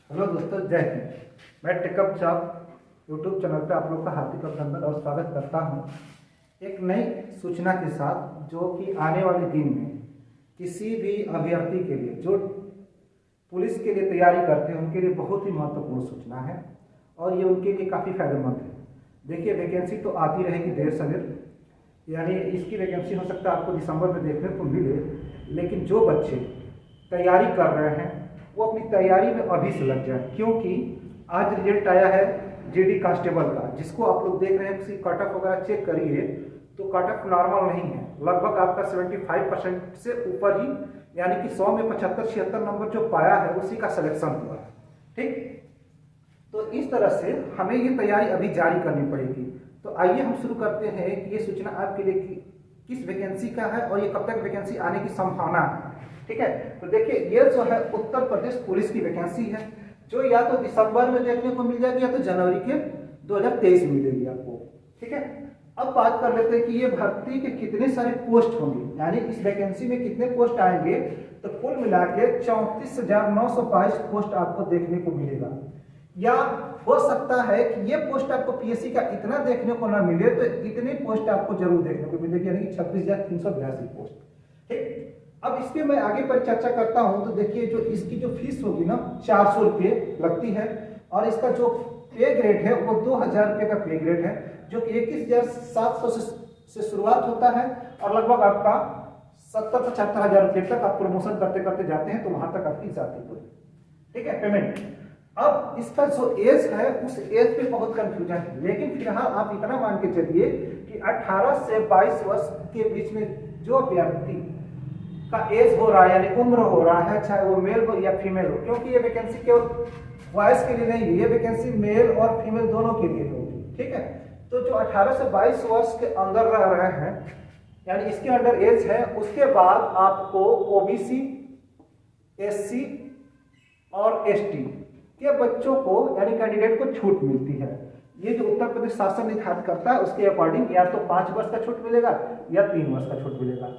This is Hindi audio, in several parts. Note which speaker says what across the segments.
Speaker 1: हेलो दोस्तों, जय हिंद। मैं टेकअप जॉब यूट्यूब चैनल पे आप लोग का हार्दिक अभिनंदन और स्वागत करता हूं एक नई सूचना के साथ, जो कि आने वाले दिन में किसी भी अभ्यर्थी के लिए जो पुलिस के लिए तैयारी करते हैं उनके लिए बहुत ही महत्वपूर्ण सूचना है और ये उनके लिए काफ़ी फायदेमंद है। देखिए, वैकेंसी तो आती रहेगी देर सवेर, यानी इसकी वैकेंसी हो सकता है आपको दिसंबर में देखने को मिले, लेकिन जो बच्चे तैयारी कर रहे हैं वो अपनी तैयारी में अभी से लग जाए, क्योंकि आज रिजल्ट आया है जीडी कांस्टेबल का, जिसको आप लोग देख रहे हैं। किसी कट ऑफ वगैरह चेक करिए तो कट ऑफ नॉर्मल नहीं है, लगभग आपका 75% से ऊपर ही, यानी कि 100 में 75-76 नंबर जो पाया है उसी का सिलेक्शन हुआ है। ठीक, तो इस तरह से हमें ये तैयारी अभी जारी करनी पड़ेगी। तो आइए हम शुरू करते हैं कि ये सूचना आपके लिए किस वैकेंसी का है और ये कब तक वैकेंसी आने की संभावना है। ठीक है, तो देखिए, ये जो है उत्तर प्रदेश पुलिस की वैकेंसी है, जो या तो दिसंबर में देखने को मिल जाएगी या तो जनवरी के 2023 में मिलेगी आपको। ठीक है, अब बात कर लेते हैं कि ये भर्ती के कितने सारे पोस्ट होंगे, यानी इस वैकेंसी में कितने पोस्ट आएंगे। तो कुल मिला के 34,922 पोस्ट आपको देखने को मिलेगा, या हो सकता है कि ये पोस्ट आपको पीएससी का इतना देखने को ना मिले तो इतनी पोस्ट आपको जरूर देखने को मिलेगी, यानी कि 26,382 पोस्ट। ठीक, अब इसके मैं आगे पर चर्चा करता हूं। तो देखिए, जो इसकी जो फीस होगी ना 400 रुपये लगती है, और इसका जो पे ग्रेड है वो 2,000 रुपये का पे ग्रेड है, जो कि 21,700 से शुरुआत होता है और लगभग आपका 70-75 हजार रुपये तक आप प्रमोशन करते करते जाते हैं, तो वहां तक आपकी जाती है। ठीक है, पेमेंट। अब इसका जो एज है उस एज पे बहुत कंफ्यूजन है, लेकिन फिलहाल आप इतना मान के चलिए कि 18 से 22 वर्ष के बीच में जो अभ्यर्थी का एज हो रहा है, यानी उम्र हो रहा है, चाहे वो मेल हो या फीमेल हो, क्योंकि ये वैकेंसी केवल बॉयज के लिए नहीं है, ये वैकेंसी मेल और फीमेल दोनों के लिए होगी। ठीक है, तो जो 18 से 22 वर्ष के अंदर रह रहे हैं, यानी इसके अंडर एज है, उसके बाद आपको ओबीसी, एससी और एसटी के बच्चों को, यानी कैंडिडेट को छूट मिलती है। ये जो उत्तर प्रदेश शासन निर्धारित करता है उसके अकॉर्डिंग या तो 5 वर्ष का छूट मिलेगा या 3 वर्ष का छूट मिलेगा।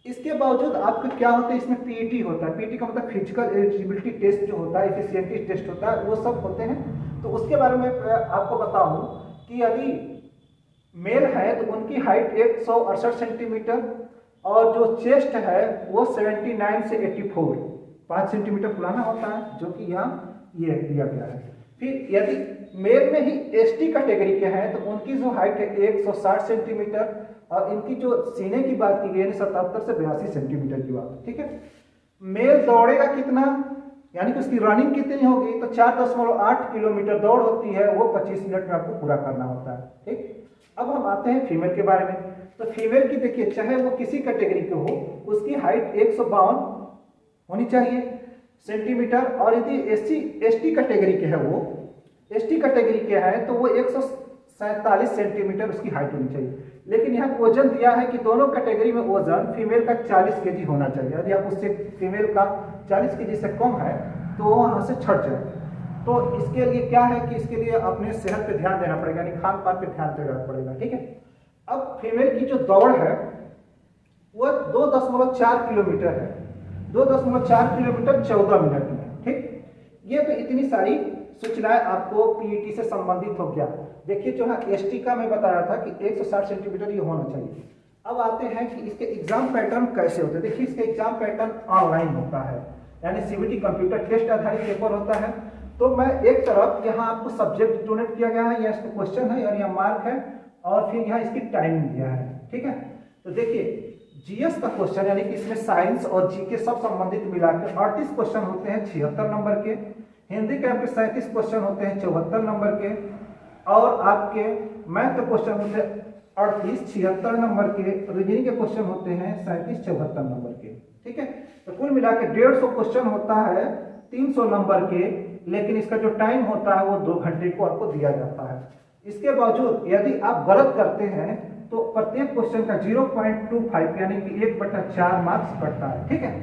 Speaker 1: इसके बावजूद आपको क्या होता है, इसमें पीईटी होता है। पीईटी का मतलब फिजिकल एलिजिबिलिटी टेस्ट जो होता है, एफिशिएंसी टेस्ट होता है, वो सब होते हैं। तो उसके बारे में आपको बताऊं कि यदि मेल है तो उनकी हाइट 168 सेंटीमीटर और जो चेस्ट है वो 79 से 84 5 सेंटीमीटर फुलाना होता है, जो कि यहाँ ये दिया गया है। फिर यदि मेल में ही एसटी कैटेगरी के हैं तो उनकी जो हाइट है 160 सेंटीमीटर और इनकी जो सीने की बात की गई है 77 से 82 सेंटीमीटर की बात। ठीक है, मेल दौड़ेगा कितना, यानी कि उसकी रनिंग कितनी होगी, तो 4.8 किलोमीटर दौड़ होती है, वो 25 मिनट में आपको पूरा करना होता है। ठीक, अब हम आते हैं फीमेल के बारे में। तो फीमेल की देखिए, चाहे वो किसी कैटेगरी के हो, उसकी हाइट 152 होनी चाहिए सेंटीमीटर, और यदि एसटी कैटेगरी के है, वो एसटी कैटेगरी के है तो वो 147 सेंटीमीटर उसकी हाइट होनी चाहिए। लेकिन यहाँ वजन दिया है कि दोनों कैटेगरी में वजन फीमेल का 40 केजी होना चाहिए। यदि आप उससे फीमेल का 40 केजी से कम है तो वो वहाँ से छट जाए। तो इसके लिए क्या है कि इसके लिए अपने सेहत पे ध्यान देना पड़ेगा, यानी खान पान पे ध्यान देना पड़ेगा। ठीक है, अब फीमेल की जो दौड़ है वो 2.4 किलोमीटर है, 2.4 किलोमीटर 14 मिनट में। ठीक, ये तो इतनी सारी सूचनाएं आपको पीईटी से संबंधित हो गया। देखिए, जो है एसटी का मैं बताया था कि 160 सेंटीमीटर ये होना चाहिए। अब आते हैं कि इसके एग्जाम पैटर्न कैसे होते हैं। देखिए, इसका एग्जाम पैटर्न ऑनलाइन होता है, यानी सीबीटी कंप्यूटर टेस्ट आधारित पेपर होता है। तो मैं एक तरफ यहाँ आपको सब्जेक्ट डोनेट किया गया है, यह इसका क्वेश्चन है और यह मार्क है, और फिर यहाँ इसकी टाइमिंग दिया है। ठीक है, तो देखिए, जीएस का क्वेश्चन, यानी कि इसमें साइंस और जीके सब संबंधित मिलाकर 38 क्वेश्चन होते हैं 76 नंबर के। हिंदी के आपके 37 क्वेश्चन होते हैं 74 नंबर के, और आपके मैथ के क्वेश्चन होते हैं 38-76 नंबर के। रीजनिंग के क्वेश्चन होते हैं 37-74 नंबर के। ठीक है, तो कुल मिलाकर 150 क्वेश्चन होता है 300 नंबर के, लेकिन इसका जो टाइम होता है वो 2 घंटे को आपको दिया जाता है। इसके बावजूद यदि आप गलत करते हैं तो प्रत्येक क्वेश्चन का 0.25 यानी कि 1/4 मार्क्स बढ़ता है। ठीक है,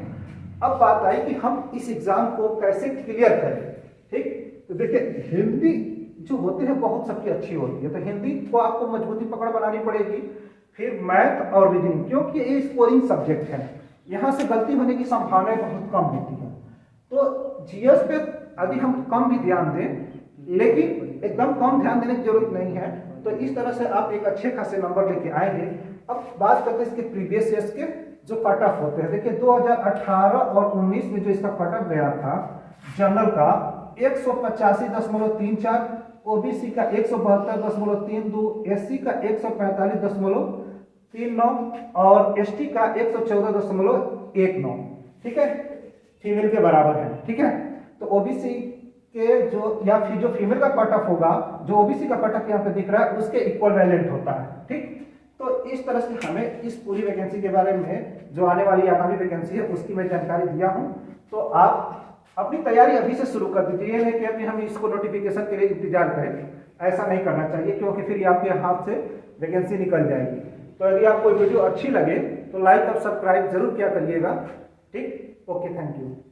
Speaker 1: अब बात आई कि हम इस एग्जाम को कैसे क्लियर करें। ठीक, तो देखिए, हिंदी जो होते हैं बहुत सबकी अच्छी होती है, तो हिंदी को आपको मजबूती पकड़ बनानी पड़ेगी। फिर मैथ और रीजनिंग, क्योंकि ये स्कोरिंग सब्जेक्ट है, यहाँ से गलती होने की संभावनाएं बहुत कम होती है। तो जीएस पे यदि हम कम भी ध्यान दें, लेकिन एकदम कम ध्यान देने की जरूरत नहीं है, तो इस तरह से आप एक अच्छे खासे नंबर लेके आएंगे। अब बात करते हैं इसके प्रीवियस ईयर्स के जो कट ऑफ होते हैं। देखिए 2018 और 19 में जो इसका कट ऑफ गया था जनरल का 185.34, ओबीसी का 172.32, एससी का 145.39 और एसटी का 114.19। ठीक है, फीमेल के बराबर है। ठीक है, तो ओबीसी के जो या फिर जो फीमेल का कट ऑफ होगा, जो ओबीसी का कट ऑफ यहाँ पे दिख रहा है उसके इक्वल वैलेंट होता है। ठीक, तो इस तरह से हमें इस पूरी वैकेंसी के बारे में, जो आने वाली आगामी वैकेंसी है उसकी मैं जानकारी दिया हूं। तो आप अपनी तैयारी अभी से शुरू कर दीजिए। ये नहीं कि अभी हम इसको नोटिफिकेशन के लिए इंतजार करें, ऐसा नहीं करना चाहिए, क्योंकि फिर आपके हाथ से वैकेंसी निकल जाएगी। तो यदि आपको वीडियो अच्छी लगे तो लाइक और सब्सक्राइब जरूर किया करिएगा। ठीक, ओके, थैंक यू।